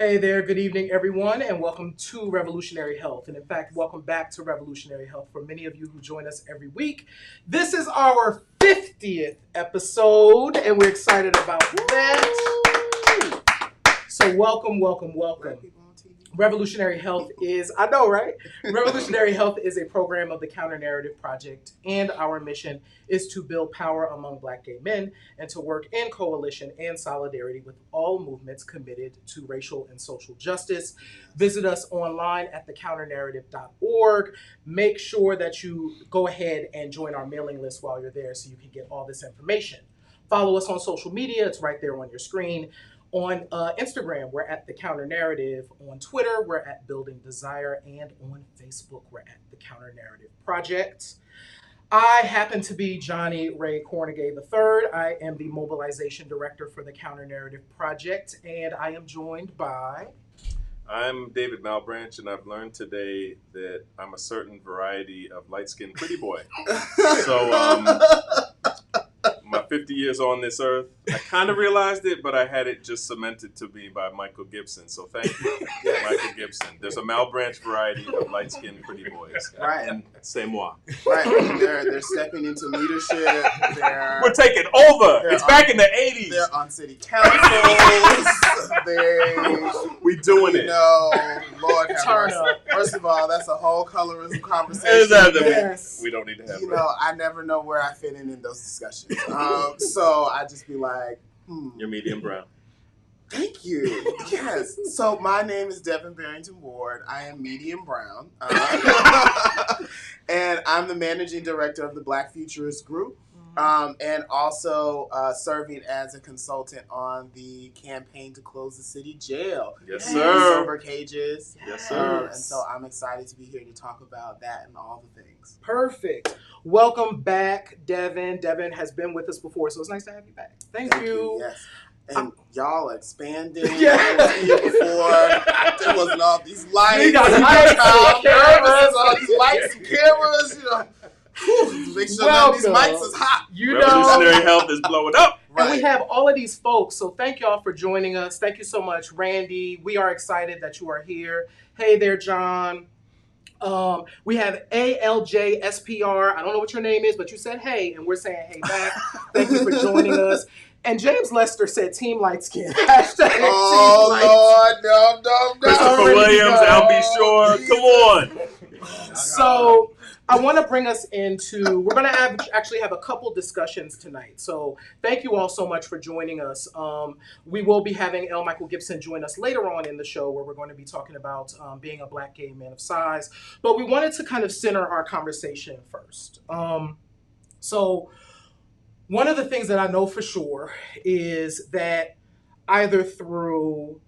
Hey there, good evening, everyone, and welcome to Revolutionary Health. And in fact, welcome back to Revolutionary Health for many of you who join us every week. This is our 50th episode, and we're excited about that. So welcome. Revolutionary Health is, I know, right? Revolutionary Health is a program of the Counter Narrative Project, and our mission is to build power among Black gay men and to work in coalition and solidarity with all movements committed to racial and social justice. Visit us online at thecounternarrative.org. Make sure that you go ahead and join our mailing list while you're there so you can get all this information. Follow us on social media. It's right there on your screen. On Instagram, we're at The Counter Narrative. On Twitter, we're at Building Desire. And on Facebook, we're at The Counter Narrative Project. I happen to be Johnny Ray Cornegay III. I am the Mobilization Director for The Counter Narrative Project. And I am joined by... I'm David Malbranch, and I've learned today that I'm a certain variety of light-skinned pretty boy. So, my 50 years on this earth, I kind of realized it, but I had it just cemented to me by Michael Gibson. So thank you, Michael Gibson. There's a Malbranch variety of light-skinned pretty boys. Right. And c'est moi. Right. They're stepping into leadership. We're taking over. It's back in the 80s. They're on city councils. We doing it. Lord have mercy. First of all, that's a whole colorism conversation. Yes. We don't need to have I never know where I fit in those discussions. So I just be like, You're medium brown. Thank you. Yes. So my name is Devin Barrington-Ward. I am medium brown. And I'm the managing director of the Black Futurists Group. And also serving as a consultant on the campaign to close the city jail. Yes, sir. Sober cages. Yes, sir. And so I'm excited to be here to talk about that and all the things. Perfect. Welcome back, Devin. Devin has been with us before, so it's nice to have you back. Thank you. Yes. And y'all are expanding. Yeah. I was here before. There wasn't all these lights. We got lights, cameras. All these lights and cameras, Make sure none of these mics is hot. Revolutionary Health is blowing up. Right. And we have all of these folks, so thank y'all for joining us. Thank you so much, Randy. We are excited that you are here. Hey there, John. We have ALJSPR. I don't know what your name is, but you said hey, and we're saying hey back. Thank you for joining us. And James Lester said Team Light Skin. Hashtag oh, Team Light. Lord, no. Christopher Williams, I'll be sure. Come on. So I want to bring us into, we're going to actually have a couple discussions tonight. So thank you all so much for joining us. We will be having L. Michael Gibson join us later on in the show where we're going to be talking about being a Black gay man of size. But we wanted to kind of center our conversation first. So one of the things that I know for sure is that either through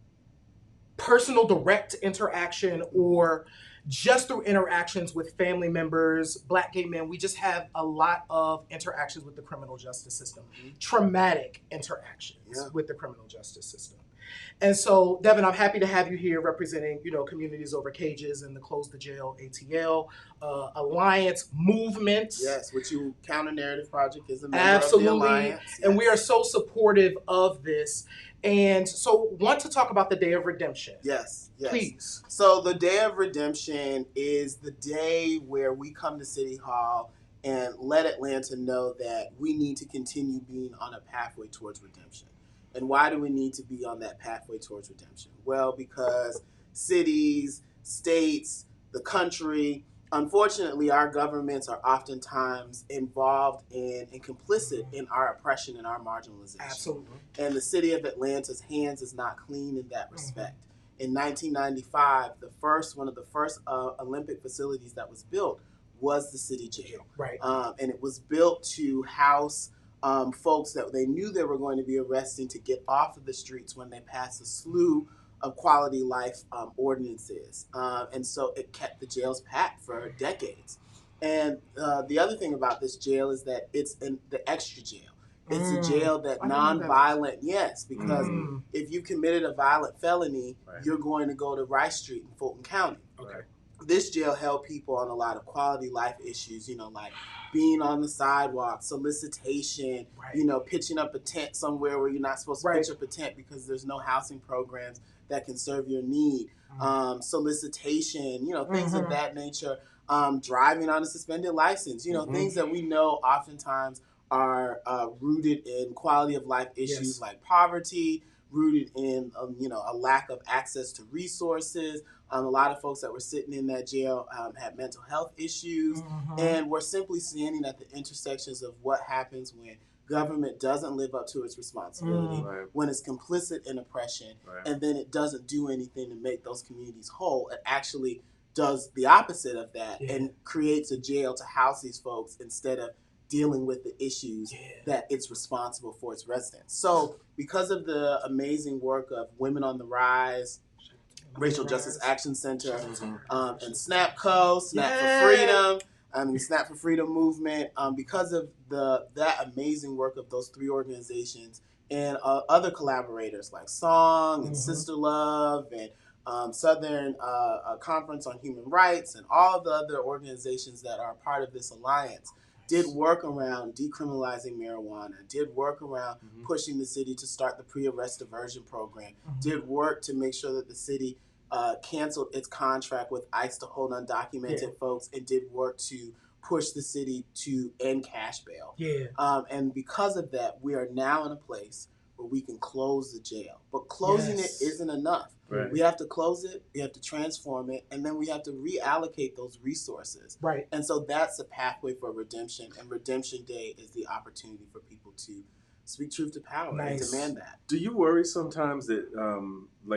personal direct interaction or just through interactions with family members, Black gay men, we just have a lot of interactions with the criminal justice system, traumatic interactions with the criminal justice system. And so, Devin, I'm happy to have you here representing, Communities Over Cages and the Close the Jail ATL Alliance movement. Yes, which Counter Narrative Project is a member Absolutely. of the Alliance. Yes. And we are so supportive of this. And so want to talk about the Day of Redemption. Yes. Please. So the Day of Redemption is the day where we come to City Hall and let Atlanta know that we need to continue being on a pathway towards redemption. And why do we need to be on that pathway towards redemption? Well, because cities, states, the country, unfortunately, our governments are oftentimes involved in and complicit in our oppression and our marginalization. Absolutely. And the city of Atlanta's hands is not clean in that respect. In 1995, one of the first Olympic facilities that was built was the city jail. Right. And it was built to house folks that they knew they were going to be arresting to get off of the streets when they passed a slew of quality life ordinances. And so it kept the jails packed for decades. And the other thing about this jail is that it's the extra jail. It's a jail that nonviolent, because if you committed a violent felony, you're going to go to Rice Street in Fulton County. Okay. this jail held people on a lot of quality life issues, like being on the sidewalk, solicitation, pitching up a tent somewhere where you're not supposed to pitch up a tent because there's no housing programs that can serve your need, solicitation, things of that nature, driving on a suspended license, things that we know oftentimes are rooted in quality of life issues like poverty, rooted in a lack of access to resources. A lot of folks that were sitting in that jail had mental health issues, and we're simply standing at the intersections of what happens when government doesn't live up to its responsibility, when it's complicit in oppression, and then it doesn't do anything to make those communities whole. It actually does the opposite of that and creates a jail to house these folks instead of dealing with the issues that it's responsible for its residents. So because of the amazing work of Women on the Rise, Racial Justice Action Center, and SNAPCO, Snap for Freedom movement, because of that amazing work of those three organizations and other collaborators like Song and Sister Love and Southern Conference on Human Rights and all the other organizations that are part of this alliance, did work around decriminalizing marijuana, did work around pushing the city to start the pre-arrest diversion program, did work to make sure that the city canceled its contract with ICE to hold undocumented folks, and did work to push the city to end cash bail. And because of that, we are now in a place where we can close the jail. But closing it isn't enough. We have to close it, we have to transform it, and then we have to reallocate those resources. And so that's a pathway for redemption, and Redemption Day is the opportunity for people to speak truth to power and demand that. Do you worry sometimes that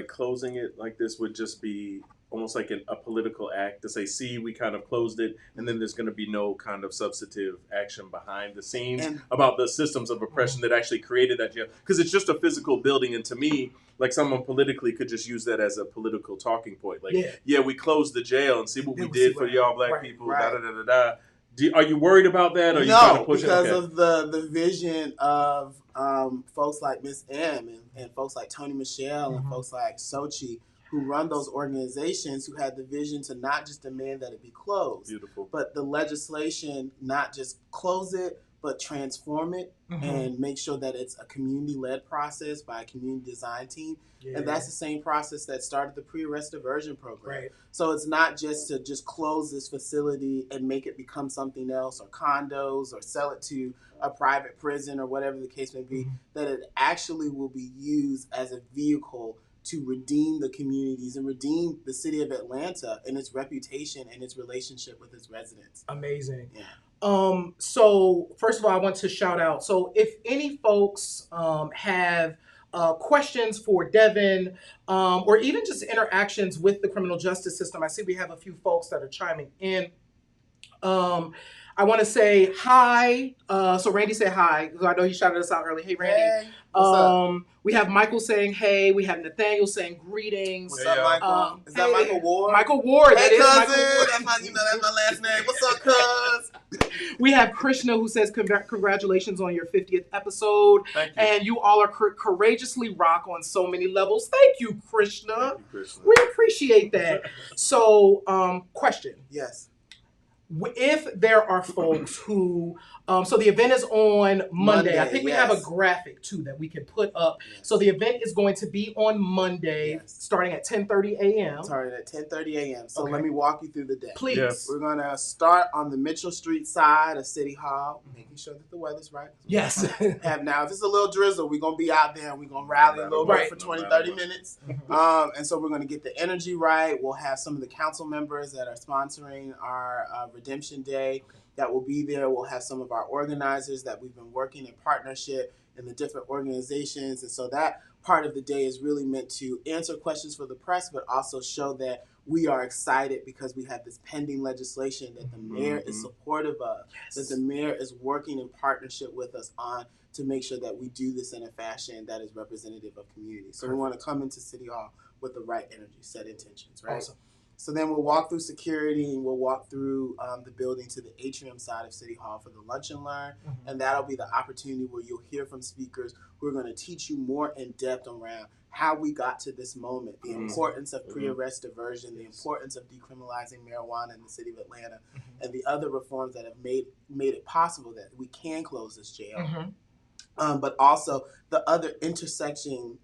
closing it like this would just be almost like a political act to say, see, we kind of closed it, and then there's going to be no kind of substantive action behind the scenes about the systems of oppression that actually created that jail? Because it's just a physical building, and to me, like, someone politically could just use that as a political talking point. Like, we closed the jail and see what we did for y'all black people, da-da-da-da-da. Are you worried about that, or are you trying to push because it? of the vision of folks like Miss M and folks like Tony Michelle and folks like Sochi, who run those organizations, who had the vision to not just demand that it be closed, but the legislation not just close it, but transform it and make sure that it's a community-led process by a community design team. And that's the same process that started the pre-arrest diversion program. So it's not just to just close this facility and make it become something else, or condos, or sell it to a private prison, or whatever the case may be, that it actually will be used as a vehicle to redeem the communities and redeem the city of Atlanta and its reputation and its relationship with its residents. Amazing. So first of all, I want to shout out. So if any folks have questions for Devin, or even just interactions with the criminal justice system, I see we have a few folks that are chiming in. I want to say hi. So Randy said hi, because I know he shouted us out early. Hey, Randy. Hey, what's up? We have Michael saying hey. We have Nathaniel saying greetings. What's up, Michael? Is that Michael Ward? Michael Ward. Hey, that is cousin. Michael Ward. That's my last name. What's up, cuz? We have Krishna, who says congratulations on your 50th episode. Thank you. And you all are courageously rock on so many levels. Thank you, Krishna. Thank you, Krishna. We appreciate that. So, question. Yes. If there are folks who, so the event is on Monday. I think we have a graphic too that we can put up. So the event is going to be on Monday, starting at 10:30 a.m. Starting at 10:30 a.m. So let me walk you through the day. Please. Yes. We're going to start on the Mitchell Street side of City Hall, making sure that the weather's right. Yes. Now, if it's a little drizzle, we're going to be out there and we're going to rally a little bit for 20, 30 minutes. And so we're going to get the energy right. We'll have some of the council members that are sponsoring our Redemption Day that will be there. We'll have some of our organizers that we've been working in partnership in the different organizations. And so that part of the day is really meant to answer questions for the press, but also show that we are excited because we have this pending legislation that the mayor is supportive of, that the mayor is working in partnership with us on to make sure that we do this in a fashion that is representative of community. So we want to come into City Hall with the right energy, set intentions, right? Awesome. So then we'll walk through security and we'll walk through the building to the atrium side of City Hall for the lunch and learn. Mm-hmm. And that'll be the opportunity where you'll hear from speakers who are going to teach you more in depth around how we got to this moment, the importance of pre-arrest diversion, the importance of decriminalizing marijuana in the city of Atlanta, and the other reforms that have made it possible that we can close this jail. But also the other intersection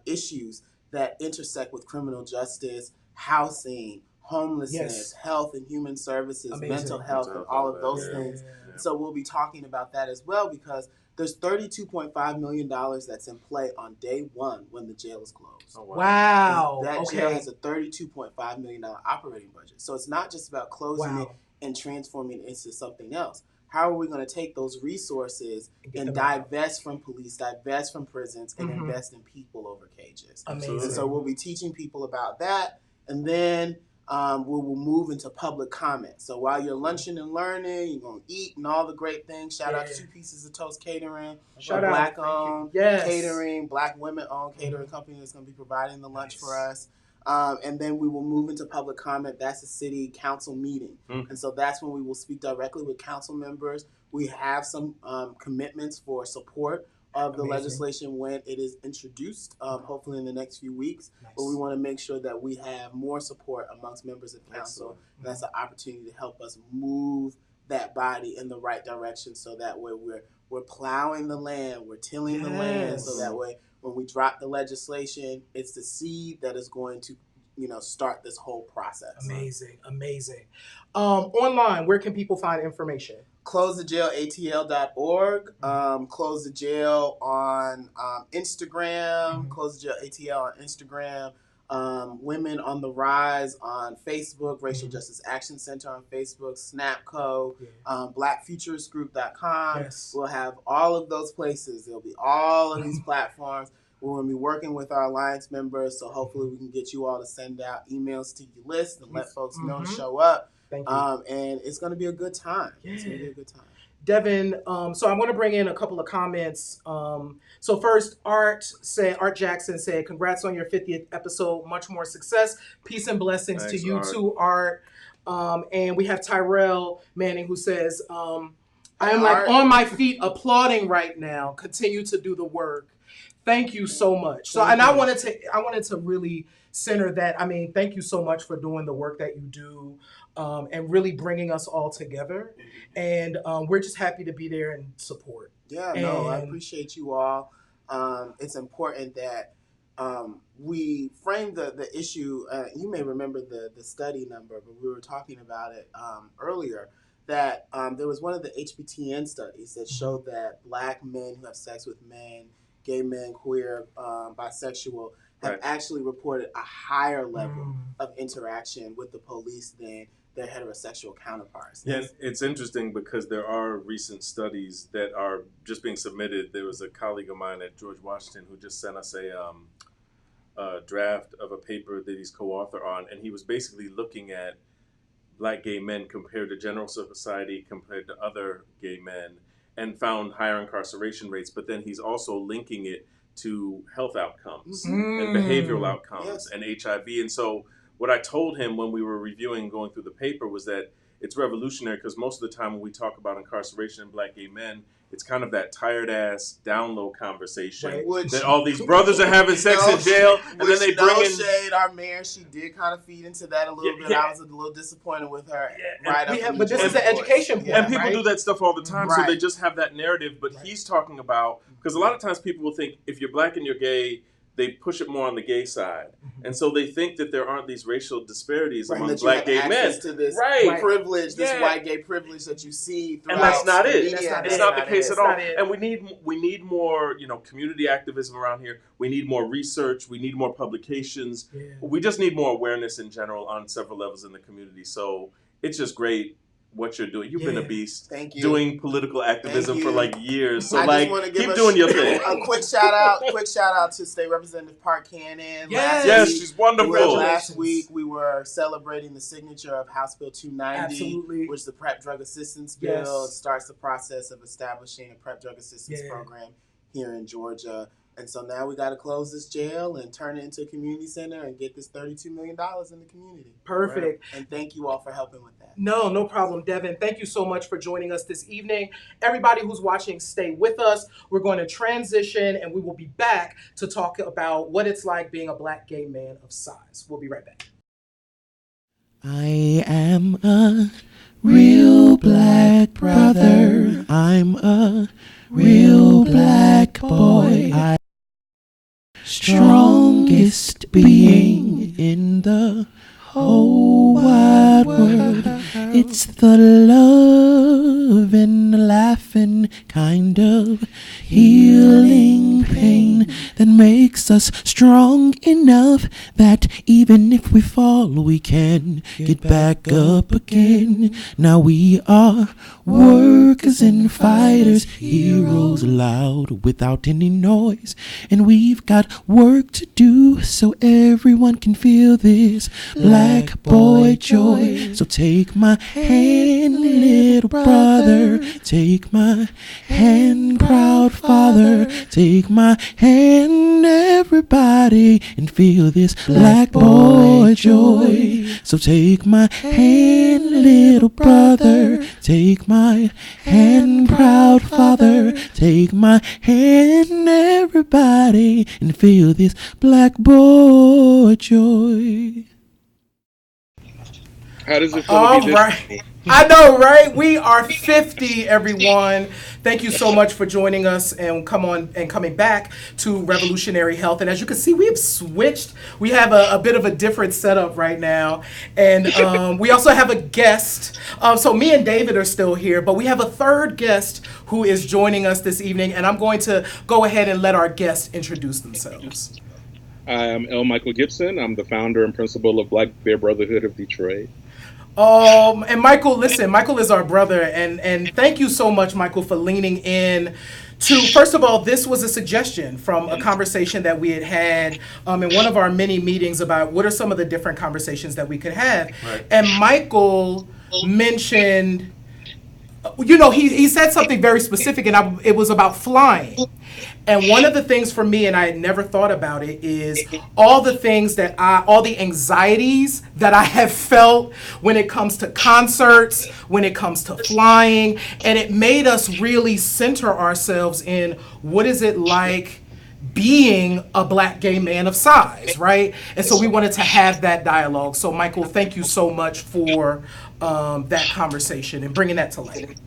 issues that intersect with criminal justice, housing, homelessness, health and human services, mental health, and all of those things. Yeah. So we'll be talking about that as well, because there's $32.5 million that's in play on day one when the jail is closed. Oh, Wow. That jail has a $32.5 million operating budget. So it's not just about closing it and transforming it into something else. How are we going to take those resources and divest from police, divest from prisons, and invest in people over cages? Amazing. And so we'll be teaching people about that. And then we will move into public comment. So while you're lunching and learning, you're going to eat and all the great things. Shout out to Two Pieces of Toast Catering. Shout out. Black-owned catering, Black women-owned catering company that's going to be providing the lunch for us. And then we will move into public comment. That's a city council meeting. And so that's when we will speak directly with council members. We have some commitments for support of the legislation when it is introduced, hopefully in the next few weeks. But we want to make sure that we have more support amongst members of council. And that's an opportunity to help us move that body in the right direction, so that way we're plowing the land, we're tilling the land, so that way when we drop the legislation, it's the seed that is going to, start this whole process. Amazing. Online, where can people find information? CloseTheJailATL.org. Close the Jail on Instagram. Close the Jail ATL on Instagram. Women on the Rise on Facebook. Racial Justice Action Center on Facebook. Snapco. BlackFuturistGroup.com. We'll have all of those places. There'll be all of these platforms. We're going to be working with our Alliance members, so hopefully we can get you all to send out emails to your list and let folks know to show up. Thank you. And it's going to be a good time. It's going to be a good time. Devin, so I want to bring in a couple of comments. So first, Art Jackson said, "Congrats on your 50th episode. Much more success. Peace and blessings to you too, Art." And we have Tyrell Manning who says, "I am like on my feet applauding right now. Continue to do the work. Thank you so much." So, and I wanted to really center that. I mean, thank you so much for doing the work that you do, and really bringing us all together. And we're just happy to be there and support. I appreciate you all. It's important that we frame the issue. You may remember the study number, but we were talking about it earlier. That there was one of the HBTN studies that showed that Black men who have sex with men, gay men, queer, bisexual, have actually reported a higher level of interaction with the police than their heterosexual counterparts. Yeah, it's interesting because there are recent studies that are just being submitted. There was a colleague of mine at George Washington who just sent us a draft of a paper that he's co-author on, and he was basically looking at Black gay men compared to general society, compared to other gay men, and found higher incarceration rates. But then he's also linking it to health outcomes and behavioral outcomes and HIV. And so what I told him when we were reviewing, going through the paper, was that it's revolutionary because most of the time when we talk about incarceration in Black gay men, it's kind of that tired ass down low conversation that all these brothers are having sex in jail, and then they bring in shade. Our mayor, she did kind of feed into that a little bit. I was a little disappointed with her. But this is the education point, and people do that stuff all the time, so they just have that narrative. But he's talking about, because a lot of times people will think if you're Black and you're gay, they push it more on the gay side, and so they think that there aren't these racial disparities among Black gay men. To this privilege, this white gay privilege that you see throughout. And that's not it. Media. It's not the case at all. And we need more, community activism around here. We need more research. We need more publications. Yeah. We just need more awareness in general on several levels in the community. So it's just great what you're doing. You've been a beast. Thank you. Doing political activism for years. So keep doing your thing. A quick shout out to State Representative Park Cannon. Yes, she's wonderful. Last week we were celebrating the signature of House Bill 290, which is the PrEP drug assistance bill. It starts the process of establishing a PrEP drug assistance program here in Georgia. And so now we got to close this jail and turn it into a community center and get this $32 million in the community. Perfect. And thank you all for helping with that. No problem, Devin. Thank you so much for joining us this evening. Everybody who's watching, stay with us. We're going to transition and we will be back to talk about what it's like being a Black gay man of size. We'll be right back. I am a real Black brother. I'm a real Black boy. I'm strongest being in the whole wide world. It's the love and the laughing kind of healing pain that makes us strong enough that even if we fall, we can get back up again. Now we are workers and fighters, heroes loud without any noise. And we've got work to do so everyone can feel this Black boy joy. So take my hand, little brother. Take my hand, proud father. Take my hand, everybody, and feel this Black boy joy. So take my hand, little brother. Take my hand, proud father. Take my hand, everybody, and feel this Black boy joy. How does it feel All to be this? right. I know, right? We are 50, everyone. Thank you so much for joining us and coming back to Revolutionary Health. And as you can see, we have switched. We have a bit of a different setup right now. And we also have a guest. So me and David are still here, but we have a third guest who is joining us this evening. And I'm going to go ahead and let our guests introduce themselves. I am L. Michael Gibson. I'm the founder and principal of Black Bear Brotherhood of Detroit. And Michael, listen, Michael is our brother, and thank you so much, Michael, for leaning in to, first of all, this was a suggestion from a conversation that we had in one of our mini meetings about what are some of the different conversations that we could have. Right. And Michael mentioned, you know, he said something very specific, and it was about flying. And one of the things for me, and I had never thought about it, is all the anxieties that I have felt when it comes to concerts, when it comes to flying, and it made us really center ourselves in what is it like being a Black gay man of size, right? And so we wanted to have that dialogue. So Michael, thank you so much for that conversation and bringing that to light.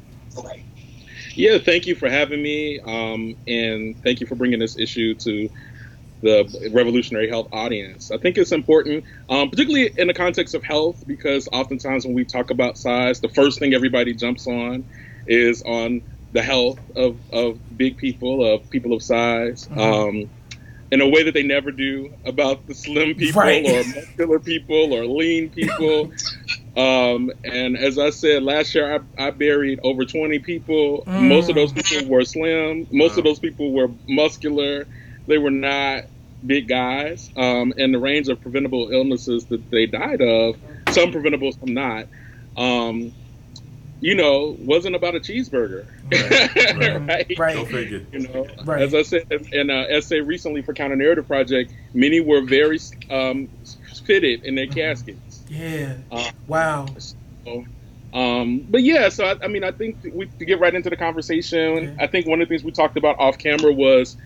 Yeah, thank you for having me, and thank you for bringing this issue to the Revolutionary Health audience. I think it's important, particularly in the context of health, because oftentimes when we talk about size, the first thing everybody jumps on is on the health of big people, of people of size, in a way that they never do about the slim people, right, or muscular people or lean people. And as I said, last year I buried over 20 people. Most of those people were slim. Most of those people were muscular. They were not big guys. And the range of preventable illnesses that they died of, some preventable, some not, wasn't about a cheeseburger. Right. Go figure. Right. As I said in an essay recently for Counter Narrative Project, many were very fitted in their caskets. Yeah. Wow. But yeah, so I think to get right into the conversation, I think one of the things we talked about off camera was,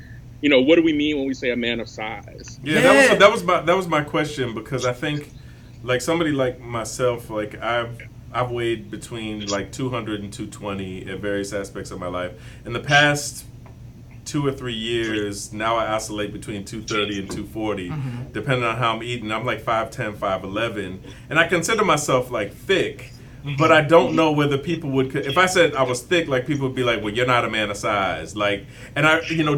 what do we mean when we say a man of size? Yeah. That was my question, because I think, like, somebody like myself, like I've weighed between like 200 and 220 at various aspects of my life. In the past 2 or 3 years, now I oscillate between 230 and 240, depending on how I'm eating. I'm like 5'10", 5'11", and I consider myself like thick, but I don't know whether people would. If I said I was thick, like, people would be like, "Well, you're not a man of size." Like, and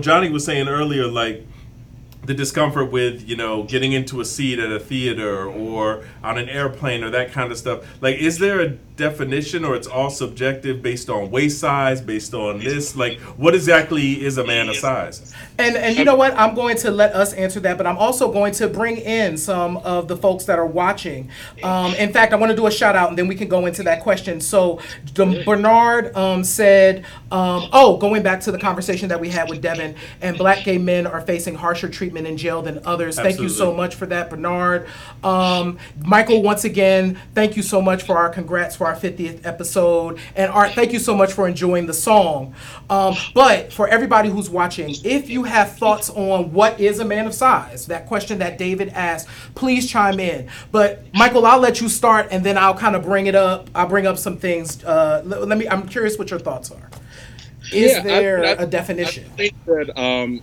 Johnny was saying earlier, like, the discomfort with, getting into a seat at a theater or on an airplane or that kind of stuff. Like, is there a definition, or it's all subjective based on waist size, based on this? Like, what exactly is a man of size? And you know what? I'm going to let us answer that, but I'm also going to bring in some of the folks that are watching. In fact, I want to do a shout out, and then we can go into that question. So Bernard said, going back to the conversation that we had with Devin, and Black gay men are facing harsher treatment in jail than others. Absolutely. Thank you so much for that, Bernard. Michael, once again, thank you so much for our congrats for our 50th episode. And Art, thank you so much for enjoying the song. But for everybody who's watching, if you have thoughts on what is a man of size, that question that David asked, please chime in. But Michael, I'll let you start, and then I'll kind of bring it up. I'll bring up some things. I'm curious what your thoughts are. Is there a definition? I think that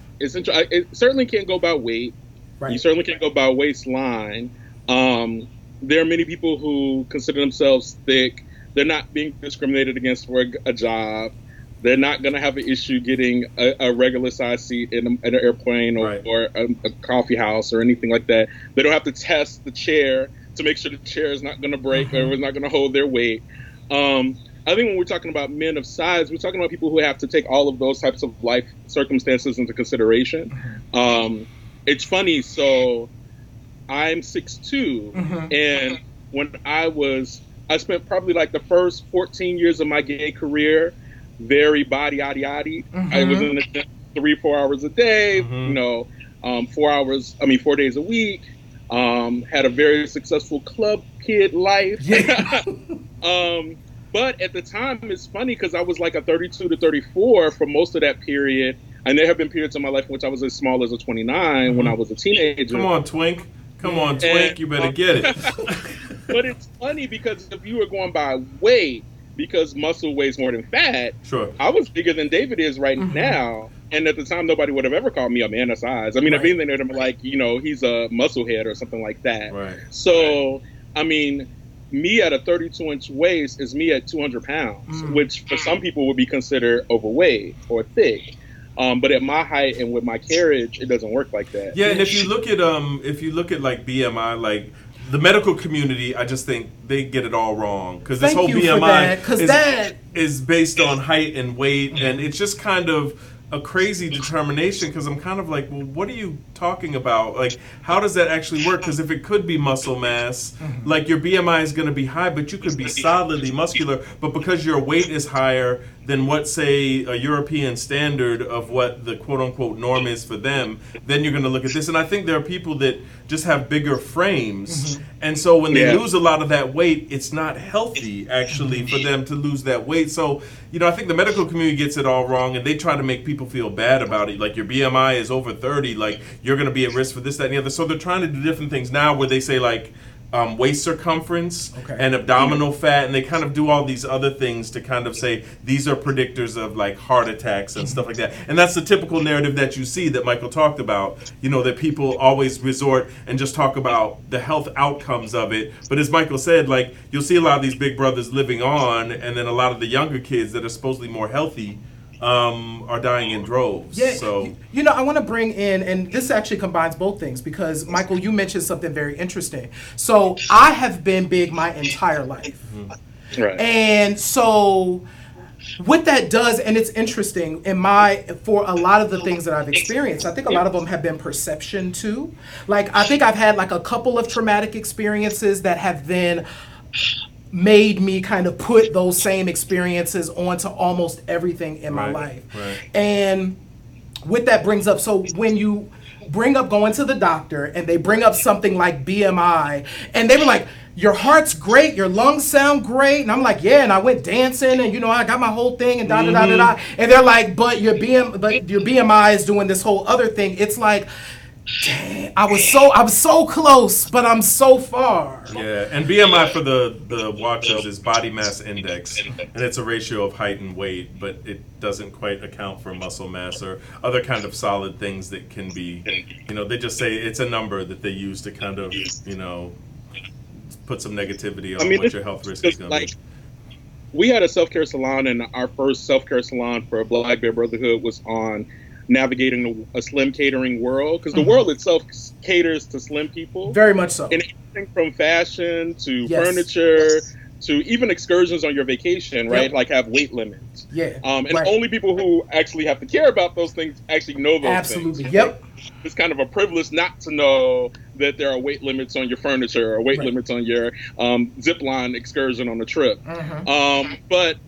it certainly can't go by weight. Right. You certainly can't go by waistline. There are many people who consider themselves thick. They're not being discriminated against for a job. They're not going to have an issue getting a regular size seat in an airplane or a coffee house or anything like that. They don't have to test the chair to make sure the chair is not going to break or is not going to hold their weight. I think when we're talking about men of size, we're talking about people who have to take all of those types of life circumstances into consideration. It's funny. So I'm 6'2", and when I spent probably like the first 14 years of my gay career very body-yaddy-yaddy. I was in the gym 3-4 hours a day, 4 days a week. Had a very successful club kid life. But at the time, it's funny because I was like a 32 to 34 for most of that period. And there have been periods in my life in which I was as small as a 29 when I was a teenager. Come on, Twink. You better get it. But it's funny because if you were going by weight, because muscle weighs more than fat, sure, I was bigger than David is right now. And at the time, nobody would have ever called me a man of size. I mean, if anything, they'd have been like, he's a musclehead or something like that. Right. So, I mean, me at a 32-inch waist is me at 200 pounds, which for some people would be considered overweight or thick. But at my height and with my carriage, it doesn't work like that. Yeah, and if you look at like BMI, like the medical community, I just think they get it all wrong because this whole BMI is based on height and weight, and it's just kind of a crazy determination because I'm kind of like, well, what are you talking about? Like, how does that actually work? Because if it could be muscle mass, like your BMI is going to be high, but you could be solidly muscular, but because your weight is higher than what, say, a European standard of what the quote-unquote norm is for them, then you're going to look at this. And I think there are people that just have bigger frames, and so when they lose a lot of that weight, it's not healthy, actually, for them to lose that weight. So, I think the medical community gets it all wrong, and they try to make people feel bad about it. Like, your BMI is over 30, like, you're going to be at risk for this, that, and the other. So they're trying to do different things now where they say, like, waist circumference and abdominal fat, and they kind of do all these other things to kind of say these are predictors of like heart attacks and stuff like that. And that's the typical narrative that you see that Michael talked about, that people always resort and just talk about the health outcomes of it. But as Michael said, like, you'll see a lot of these big brothers living on, and then a lot of the younger kids that are supposedly more healthy are dying in droves. Yeah, so I want to bring in, and this actually combines both things because Michael, you mentioned something very interesting. So I have been big my entire life, right? And so what that does, and it's interesting for a lot of the things that I've experienced, I think a lot of them have been perception too. Like, I think I've had like a couple of traumatic experiences that have then made me kind of put those same experiences onto almost everything in my life. Right. And what that brings up, so when you bring up going to the doctor and they bring up something like BMI, and they were like, your heart's great, your lungs sound great, and I'm like, yeah, and I went dancing, and I got my whole thing, and da-da-da-da-da, and they're like, but your BMI is doing this whole other thing. It's like, dang, I'm so close, but I'm so far. Yeah, and BMI for the watchers is body mass index, and it's a ratio of height and weight, but it doesn't quite account for muscle mass or other kind of solid things that can be, they just say it's a number that they use to kind of, put some negativity on what your health risk is going to be. We had a self-care salon, and our first self-care salon for Black Bear Brotherhood was on navigating a slim catering world, because the world itself caters to slim people. Very much so. And anything from fashion to Yes. furniture to even excursions on your vacation, right? Yep. Like have weight limits. Yeah. And right. only people who actually have to care about those things actually know those Absolutely. things. Yep. It's kind of a privilege not to know that there are weight limits on your furniture or weight Right. limits on your zip line excursion on a trip. But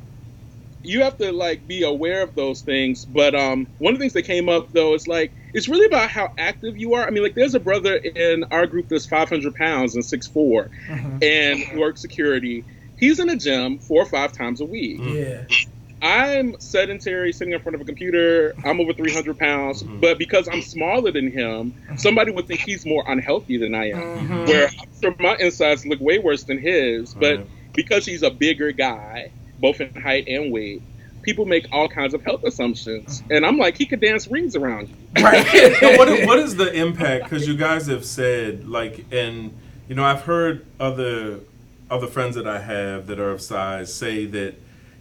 you have to like be aware of those things. But one of the things that came up though is like it's really about how active you are. I mean, like there's a brother in our group that's 500 pounds and 6'4", and works security. He's in a gym 4 or 5 times a week. Yeah. I'm sedentary, sitting in front of a computer. I'm over 300 pounds, but because I'm smaller than him, somebody would think he's more unhealthy than I am. Where I'm sure my insides look way worse than his, but because he's a bigger guy, both in height and weight, people make all kinds of health assumptions. And I'm like, he could dance rings around you. Right. So what is the impact? Because you guys have said, like, and, you know, I've heard other friends that I have that are of size say that,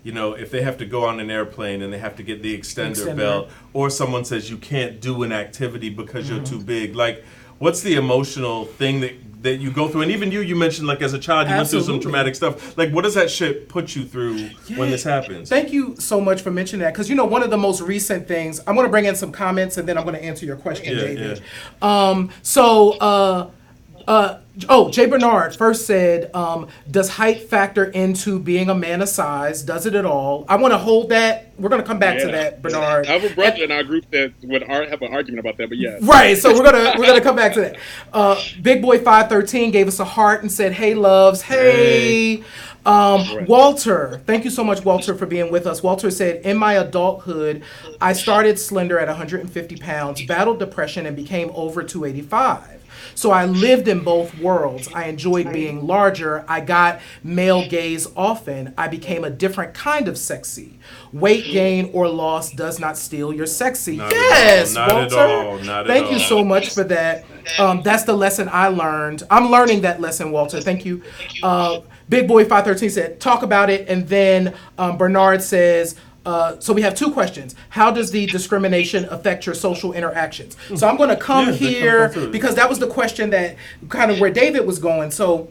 you know, if they have to go on an airplane and they have to get the extender belt, or someone says you can't do an activity because you're too big, like, what's the emotional thing that you go through? And even you mentioned, like, as a child, you went through some traumatic stuff. Like, what does that shit put you through when this happens? Thank you so much for mentioning that. Because, you know, one of the most recent things, I'm going to bring in some comments and then I'm going to answer your question, David. Jay Bernard first said, does height factor into being a man of size? Does it at all? I want to hold that. We're going to come back to that, Bernard. I have a brother in our group that would have an argument about that, but yeah. Right, so we're gonna come back to that. Big Boy 513 gave us a heart and said, "Hey, loves, hey." Walter, thank you so much, Walter, for being with us. Walter said, in my adulthood, I started slender at 150 pounds, battled depression, and became over 285. So I lived in both worlds. I enjoyed being larger. I got male gaze often. I became a different kind of sexy. Weight gain or loss does not steal your sexy. Yes, Walter. Thank you so much for that. That's the lesson I learned. I'm learning that lesson, Walter. Thank you. Big Boy 513 said, talk about it. And then Bernard says, so we have 2 questions. How does the discrimination affect your social interactions? So I'm going to come here because that was the question that kind of where David was going. So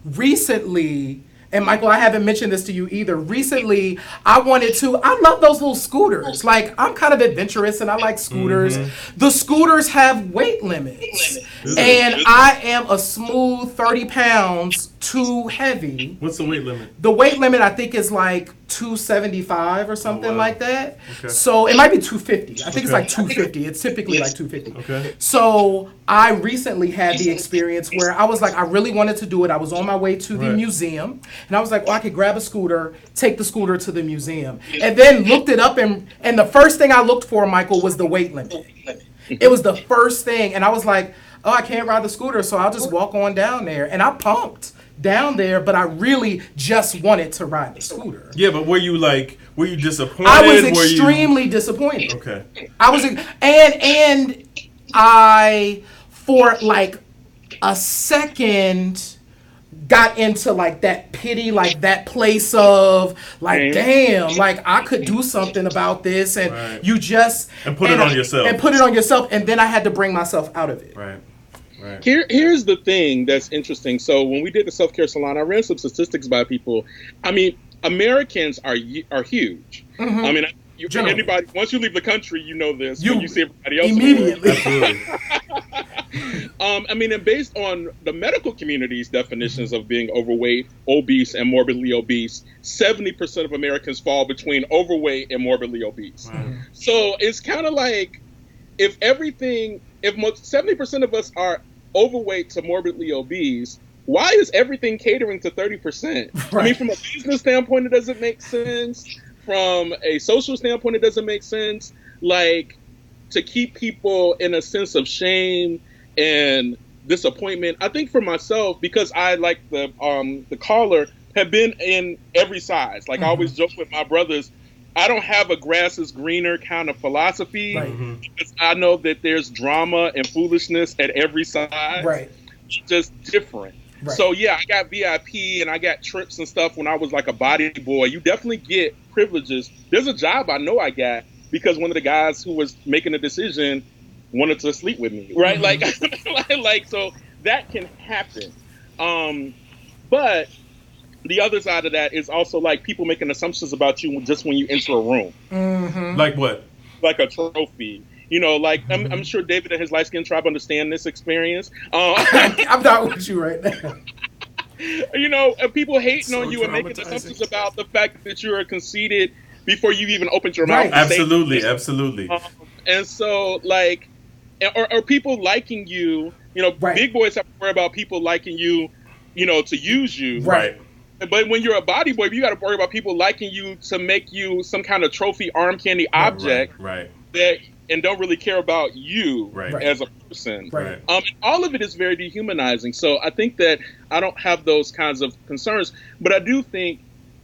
recently, and Michael, I haven't mentioned this to you either. Recently, I love those little scooters. Like, I'm kind of adventurous and I like scooters. The scooters have weight limits. And I am a smooth 30 pounds too heavy. What's the weight limit? The weight limit, I think, is like 275 or something like that. Okay. So it might be 250. I think it's like 250. It's typically like 250. Okay. So I recently had the experience where I was like, I really wanted to do it. I was on my way to the museum, and I was like, well, I could grab a scooter, take the scooter to the museum, and then looked it up, and the first thing I looked for, Michael, was the weight limit. It was the first thing, and I was like, oh, I can't ride the scooter, so I'll just walk on down there, and I pumped down there, but I really just wanted to ride the scooter. Yeah, but were you disappointed? I was extremely disappointed. Okay. I was, and I, for like a second, got into like that pity, like that place of like, damn, like I could do something about this, and you just and put it on yourself, and then I had to bring myself out of it. Right. Right. Here's the thing that's interesting. So when we did the self-care salon, I ran some statistics by people. I mean, Americans are huge. I mean, anybody, once you leave the country, you know this. When you see everybody else immediately. I mean, and based on the medical community's definitions of being overweight, obese, and morbidly obese, 70% of Americans fall between overweight and morbidly obese. So it's kind of like if 70% of us are overweight to morbidly obese, why is everything catering to 30%? Right. I mean, from a business standpoint, it doesn't make sense. From a social standpoint, it doesn't make sense. Like, to keep people in a sense of shame and disappointment. I think for myself, because I, like the caller, have been in every size. Like, I always joke with my brothers, I don't have a grass is greener kind of philosophy, because I know that there's drama and foolishness at every side. Right. It's just different. Right. So yeah, I got VIP and I got trips and stuff when I was like a body boy. You definitely get privileges. There's a job I know I got because one of the guys who was making the decision wanted to sleep with me, right? Like so that can happen. But the other side of that is also like people making assumptions about you just when you enter a room. Mm-hmm. Like what? Like a trophy. Like I'm sure David and his light skinned tribe understand this experience. I'm not with you right now. People hating So on you and making traumatizing. assumptions about the fact that you are conceited before you even opened your mouth. Right. Absolutely, absolutely. And so, like, or people liking you, Right. big boys have to worry about people liking you, to use you. Right. But when you're a body boy, you got to worry about people liking you to make you some kind of trophy arm candy object Right. and don't really care about you Right. as a person. Right. All of it is very dehumanizing. So I think that I don't have those kinds of concerns, but I do think,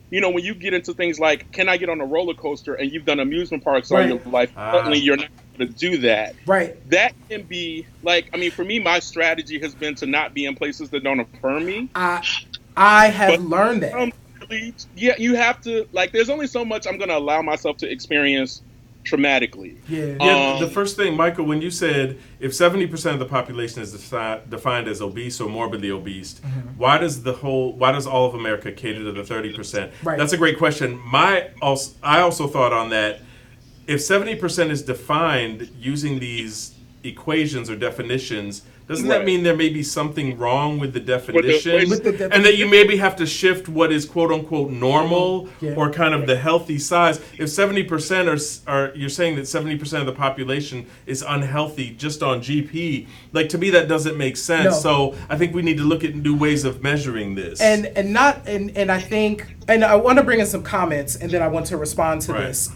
when you get into things like, can I get on a roller coaster, and you've done amusement parks all your life, certainly you're not going to do that. Right. That can be like, for me, my strategy has been to not be in places that don't affirm me. I have learned that. You have to, like, there's only so much I'm going to allow myself to experience traumatically. Yeah, the first thing, Michael, when you said if 70% of the population is defined as obese or morbidly obese, why does all of America cater to the 30%? Right. That's a great question. I also thought on that, if 70% is defined using these equations or definitions, doesn't that mean there may be something wrong with the definition? And that you maybe have to shift what is quote unquote normal or kind of the healthy size? If 70% are you're saying that 70% of the population is unhealthy just on GP, like, to me that doesn't make sense. No. So I think we need to look at new ways of measuring this. And I think, and I want to bring in some comments, and then I want to respond to this.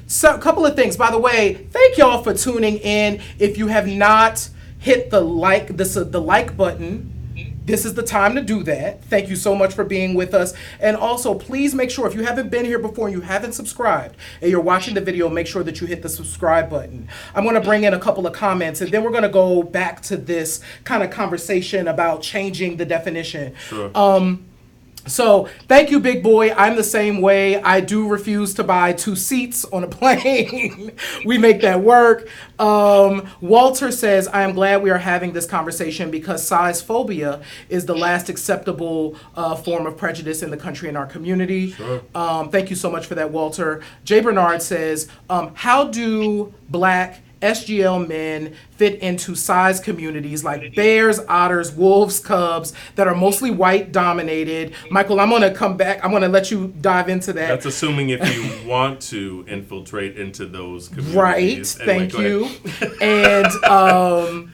So a couple of things. By the way, thank y'all for tuning in. If you have not hit the like button, this is the time to do that. Thank you so much for being with us. And also, please make sure, if you haven't been here before and you haven't subscribed and you're watching the video, make sure that you hit the subscribe button. I'm going to bring in a couple of comments, and then we're going to go back to this kind of conversation about changing the definition. Sure. So thank you, big boy. I'm the same way. I do refuse to buy 2 seats on a plane. We make that work. Walter says, I am glad we are having this conversation because size phobia is the last acceptable form of prejudice in the country and our community. Sure. Thank you so much for that, Walter. Jay Bernard says, how do Black SGL men fit into size communities like bears, otters, wolves, cubs that are mostly white dominated? Michael, I'm going to come back. I'm going to let you dive into that. That's assuming if you want to infiltrate into those communities. Right. Anyway, Thank you. And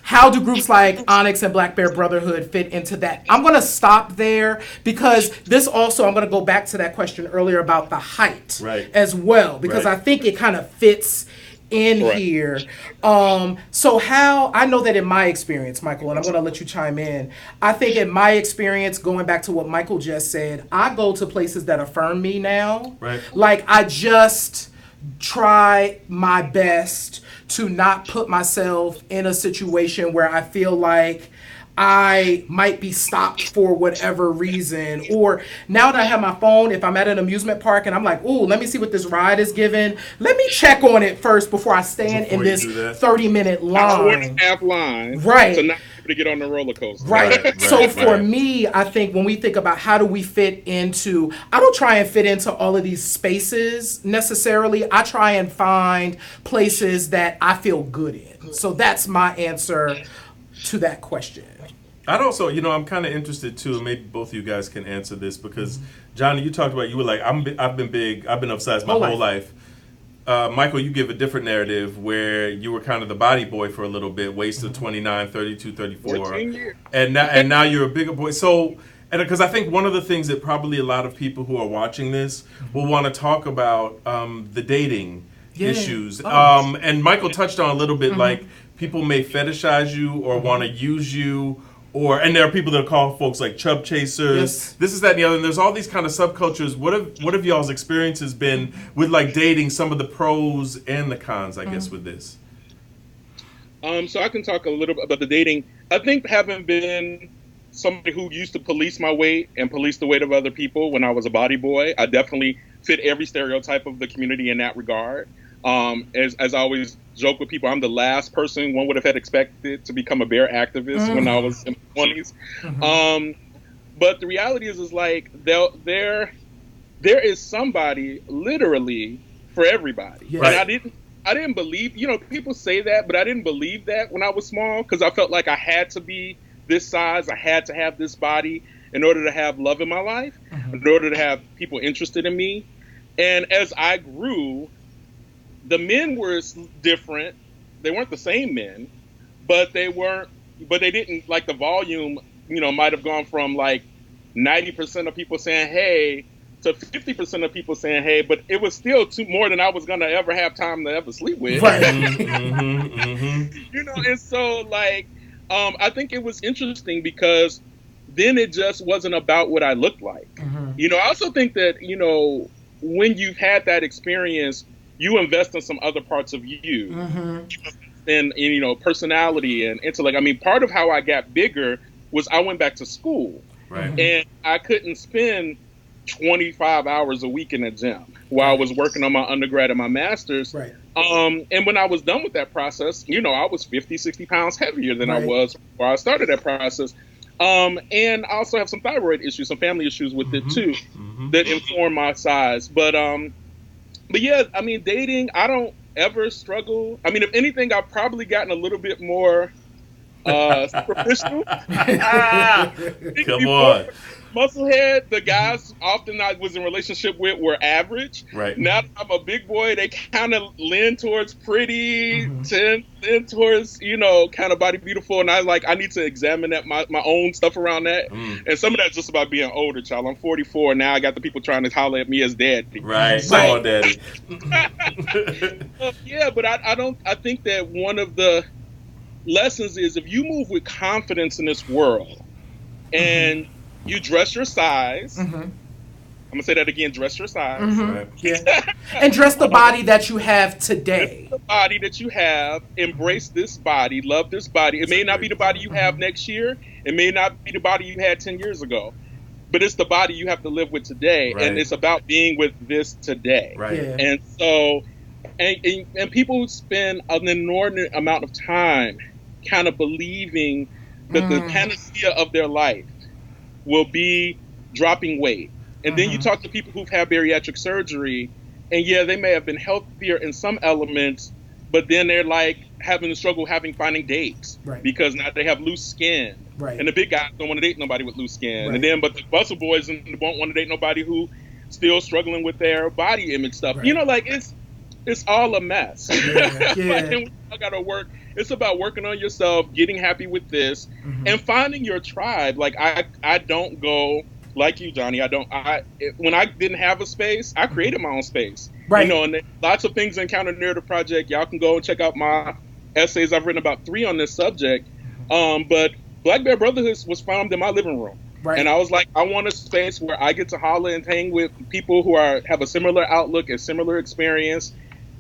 how do groups like Onyx and Black Bear Brotherhood fit into that? I'm going to stop there because this also, I'm going to go back to that question earlier about the height as well, because I think it kind of fits in here. So how, I know that in my experience, Michael, and I'm going to let you chime in, I think in my experience, going back to what Michael just said, I go to places that affirm me now. Right. Like, I just try my best to not put myself in a situation where I feel like I might be stopped for whatever reason. Or now that I have my phone, if I'm at an amusement park and I'm like, ooh, let me see what this ride is giving. Let me check on it first before I stand in this 30-minute line. Half line. Right. To not be able to get on the roller coaster. Right. So for me, I think when we think about how do we fit into, I don't try and fit into all of these spaces necessarily. I try and find places that I feel good in. So that's my answer to that question. I'd also, I'm kind of interested too, maybe both of you guys can answer this, because Johnny, you talked about, you were like, I've been big, I've been upsized my whole life. Michael, you give a different narrative where you were kind of the body boy for a little bit, waist of 29, 32, 34. And now you're a bigger boy. So, and because I think one of the things that probably a lot of people who are watching this will want to talk about the dating issues. And Michael touched on a little bit, like, people may fetishize you or want to use you. And there are people that call folks like chub chasers, this is that and the other, and there's all these kind of subcultures. What have y'all's experiences been with, like, dating, some of the pros and the cons, I guess, with this? So I can talk a little bit about the dating. I think having been somebody who used to police my weight and police the weight of other people when I was a body boy, I definitely fit every stereotype of the community in that regard. As I always joke with people, I'm the last person one would have had expected to become a bear activist when I was in my 20s. But the reality is like there is somebody literally for everybody. Yes. And I didn't believe, people say that, but I didn't believe that when I was small, because I felt like I had to be this size, I had to have this body in order to have love in my life, in order to have people interested in me. And as I grew, the men were different. They weren't the same men, but they didn't, like, the volume, might have gone from like 90% of people saying hey to 50% of people saying hey, but it was still more than I was gonna ever have time to ever sleep with. Right. And so like, I think it was interesting because then it just wasn't about what I looked like. I also think that, when you've had that experience, you invest in some other parts of you. And personality and intellect. I mean, part of how I got bigger was I went back to school. Right. And I couldn't spend 25 hours a week in a gym while I was working on my undergrad and my master's. Right. And when I was done with that process, I was 50, 60 pounds heavier than I was before I started that process. And I also have some thyroid issues, some family issues with it too, that inform my size. But yeah, I mean, dating, I don't ever struggle. I mean, if anything, I've probably gotten a little bit more superficial. Come on. Musclehead, the guys often I was in relationship with were average. Right. Now that I'm a big boy, they kind of lean towards pretty, tend towards, kind of body beautiful. And I need to examine that my own stuff around that. And some of that's just about being older, child. I'm 44 now. I got the people trying to holler at me as daddy. Right. Come on, daddy. Yeah, but I think that one of the lessons is if you move with confidence in this world and you dress your size. I'm gonna say that again. Dress your size. Right. Yeah. And dress the body that you have today. Dress the body that you have. Embrace this body. Love this body. It may not be the body you have next year. It may not be the body you had 10 years ago. But it's the body you have to live with today. Right. And it's about being with this today. Right. Yeah. And so, and people spend an inordinate amount of time kind of believing that the panacea of their life will be dropping weight. And then you talk to people who've had bariatric surgery, and yeah, they may have been healthier in some elements, but then they're like having to struggle finding dates because now they have loose skin. Right. And the big guys don't want to date nobody with loose skin. Right. And then, but the muscle boys won't want to date nobody who still struggling with their body image stuff. Right. Like it's all a mess. Yeah. And we all gotta work. It's about working on yourself, getting happy with this, and finding your tribe. Like I don't go like you, Johnny. When I didn't have a space, I created my own space. Right. And lots of things in Counter Narrative Project. Y'all can go and check out my essays. I've written about 3 on this subject. But Black Bear Brotherhood was found in my living room. Right. And I was like, I want a space where I get to holler and hang with people who have a similar outlook and similar experience.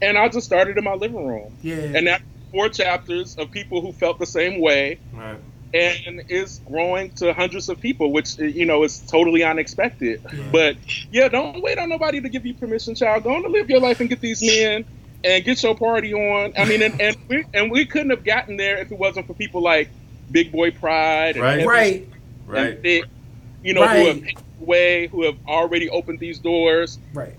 And I just started in my living room. Yeah. And that's 4 chapters of people who felt the same way. Right. And it's growing to hundreds of people, which, is totally unexpected. Yeah. But yeah, don't wait on nobody to give you permission, child. Go on to live your life and get these men and get your party on. I mean, and we couldn't have gotten there if it wasn't for people like Big Boy Pride and Right. and Thick, who Right. have paved the way, who have already opened these doors. Right.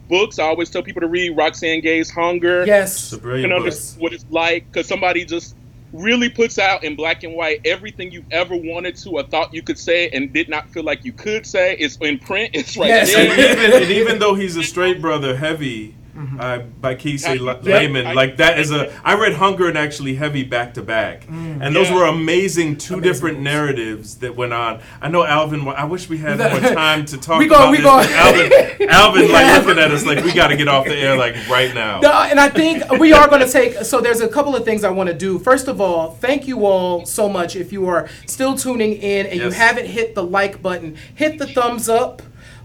Books, I always tell people to read Roxane Gay's Hunger. Yes. It's a You brilliant know book. what it's like, because somebody just really puts out in black and white everything you've ever wanted to or thought you could say and did not feel like you could say. It's in print. It's right Yes. there. And even though he's a straight brother, Heavy, by Kesey Yep. Lehman, like that is I read Hunger and actually Heavy back to back, and those were amazing different books. narratives that went on. I know Alvin. I wish we had more time to talk We about this. go. But Alvin, like looking at us like we got to get off the air like right now. No, and I think we are going to take, so there's a couple of things I want to do. First of all, thank you all so much. If you are still tuning in and you Yes. haven't hit the like button, hit the thumbs up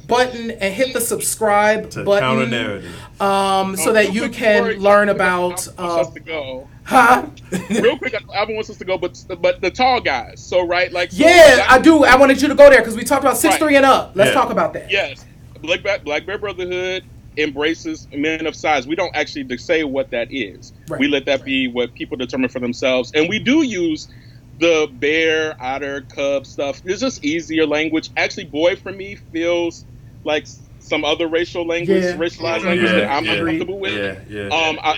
button and hit the subscribe To button. Counter Narrative. So that you can learn about Alvin wants us to go. huh? Real quick, Alvin wants us to go, but the tall guys. So right, like Yeah, I do. I wanted you to go there because we talked about 6'3" and up. Let's Yeah. talk about that. Yes, Black Bear Brotherhood. embraces men of size. We don't actually say what that is. Right. We let that be what people determine for themselves. And we do use the bear, otter, cub stuff. It's just easier language. Actually, boy for me feels like some other racial language, racialized language that I'm uncomfortable with.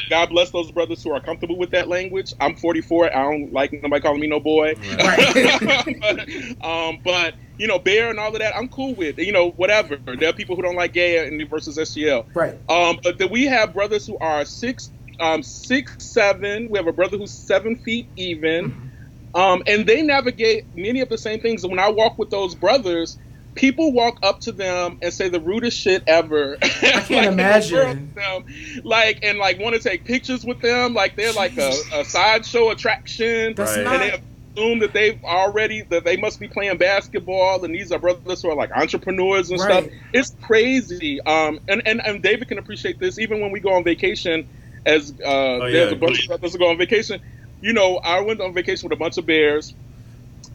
God bless those brothers who are comfortable with that language. I'm 44. I don't like nobody calling me no boy. Right. But bear and all of that, I'm cool with. Whatever. There are people who don't like gay versus SGL. Right. But then we have brothers who are 6'7". We have a brother who's 7 feet even. And they navigate many of the same things. And when I walk with those brothers, people walk up to them and say the rudest shit ever. I can't imagine. And want to take pictures with them. Like they're like a sideshow attraction. That's and not... they assume that that they must be playing basketball. And these are brothers who are like entrepreneurs and stuff. It's crazy. And David can appreciate this. Even when we go on vacation, as there's a bunch of brothers who go on vacation. I went on vacation with a bunch of bears.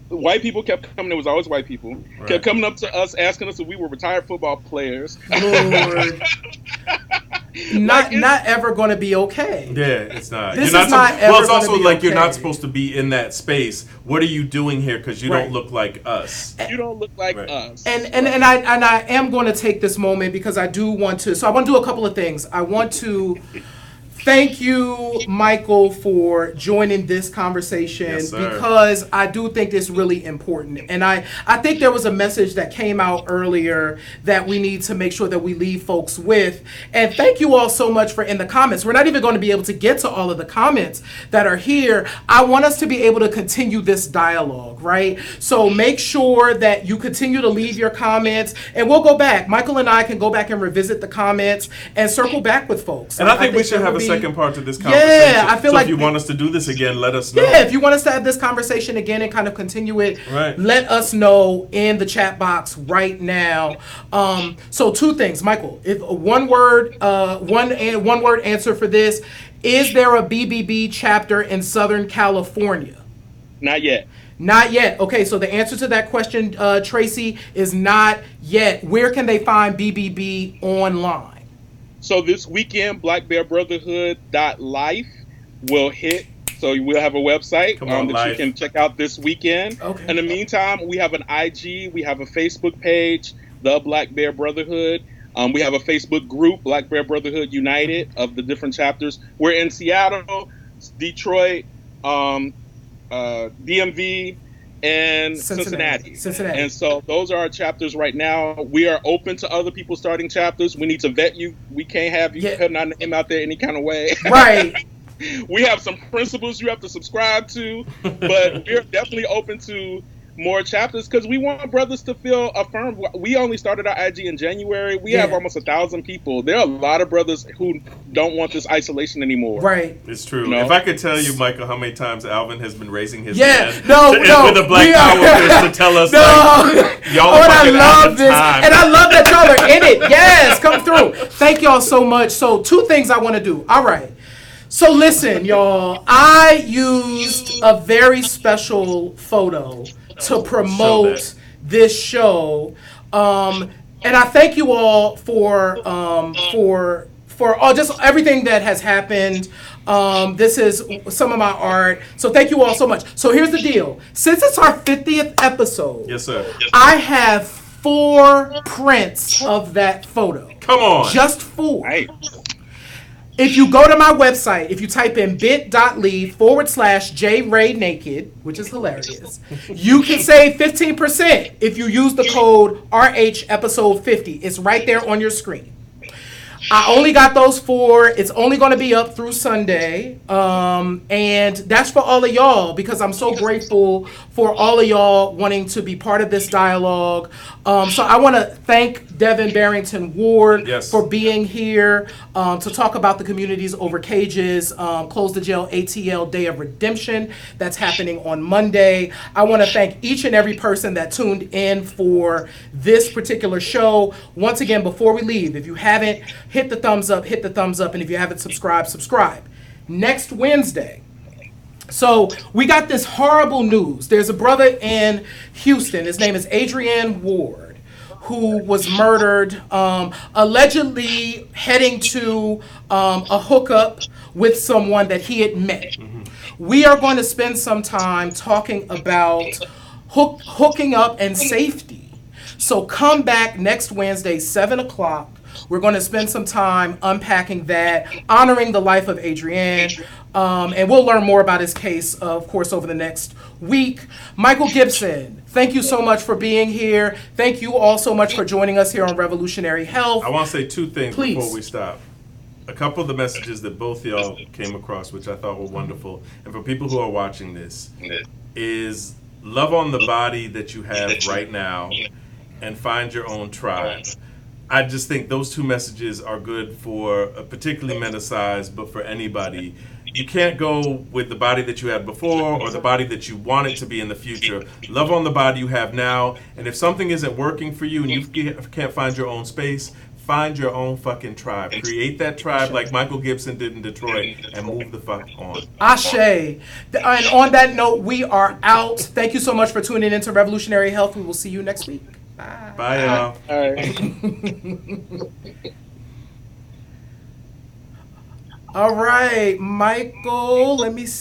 White people kept coming. It was always white people. Right. Kept coming up to us, asking us if we were retired football players. Lord. not ever going to be okay. Yeah, it's not. This is not ever. Well, it's also like okay. You're not supposed to be in that space. What are you doing here? Because you don't look like us. You don't look like us. And I am going to take this moment because I do want to. So I want to do a couple of things. I want to. Thank you, Michael, for joining this conversation because I do think it's really important. And I think there was a message that came out earlier that we need to make sure that we leave folks with. And thank you all so much for in the comments. We're not even going to be able to get to all of the comments that are here. I want us to be able to continue this dialogue, right? So make sure that you continue to leave your comments and we'll go back. Michael and I can go back and revisit the comments and circle back with folks. And I think we should have a second part to this conversation. Yeah, I feel like if you want us to do this again, let us know. Yeah, if you want us to have this conversation again and kind of continue it, let us know in the chat box right now. So 2 things, Michael. If one word answer for this: is there a BBB chapter in Southern California? Not yet. Not yet. Okay, so the answer to that question, Tracy, is not yet. Where can they find BBB online? So this weekend, blackbearbrotherhood.life will hit. So we'll have a website that you can check out this weekend. Okay. In the meantime, we have an IG, we have a Facebook page, The Black Bear Brotherhood. We have a Facebook group, Black Bear Brotherhood United, of the different chapters. We're in Seattle, Detroit, DMV, and Cincinnati. And so those are our chapters right now. We are open to other people starting chapters. We need to vet you. We can't have you putting our name out there any kind of way. Right. We have some principles you have to subscribe to, but we're definitely open to more chapters because we want brothers to feel affirmed. We only started our IG in January. We have almost 1,000 people. There are a lot of brothers who don't want this isolation anymore. Right. It's true. If I could tell you, Michael, how many times Alvin has been raising his hand with a black power fist to tell us, y'all are I love this. And I love that y'all are in it. Yes, come through. Thank y'all so much. So 2 things I want to do. All right. So listen, y'all, I used a very special photo to promote this show, and I thank you all for all just everything that has happened. This is some of my art, so thank you all so much. So here's the deal: since it's our 50th episode, I have 4 prints of that photo. Come on, just 4. Right. If you go to my website, if you type in bit.ly/JRayNaked, which is hilarious, you can save 15% if you use the code RH episode 50. It's right there on your screen. I only got those 4. It's only going to be up through Sunday. And that's for all of y'all because I'm so grateful for all of y'all wanting to be part of this dialogue. So I want to thank Devin Barrington-Ward for being here to talk about the Communities Over Cages, Close the Jail ATL Day of Redemption that's happening on Monday. I want to thank each and every person that tuned in for this particular show. Once again, before we leave, if you haven't, hit the thumbs up, and if you haven't subscribed, subscribe. Next Wednesday. So we got this horrible news. There's a brother in Houston. His name is Adrian Ward, who was murdered, allegedly heading to a hookup with someone that he had met. We are going to spend some time talking about hooking up and safety. So come back next Wednesday, 7 o'clock. We're going to spend some time unpacking that, honoring the life of Adrian, and we'll learn more about his case, of course, over the next week. Michael Gibson, thank you so much for being here. Thank you all so much for joining us here on Revolutionary Health. I want to say two things Please. before we stop. A couple of the messages that both y'all came across, which I thought were wonderful, and for people who are watching this, is love on the body that you have right now and find your own tribe. I just think those two messages are good for particularly men-sized, but for anybody. You can't go with the body that you had before or the body that you want it to be in the future. Love on the body you have now, and if something isn't working for you and you can't find your own space, find your own fucking tribe. Create that tribe like Michael Gibson did in Detroit and move the fuck on. Ashe. And on that note, we are out. Thank you so much for tuning into Revolutionary Health. We will see you next week. Bye. Bye, y'all. All right. All right, Michael, let me see.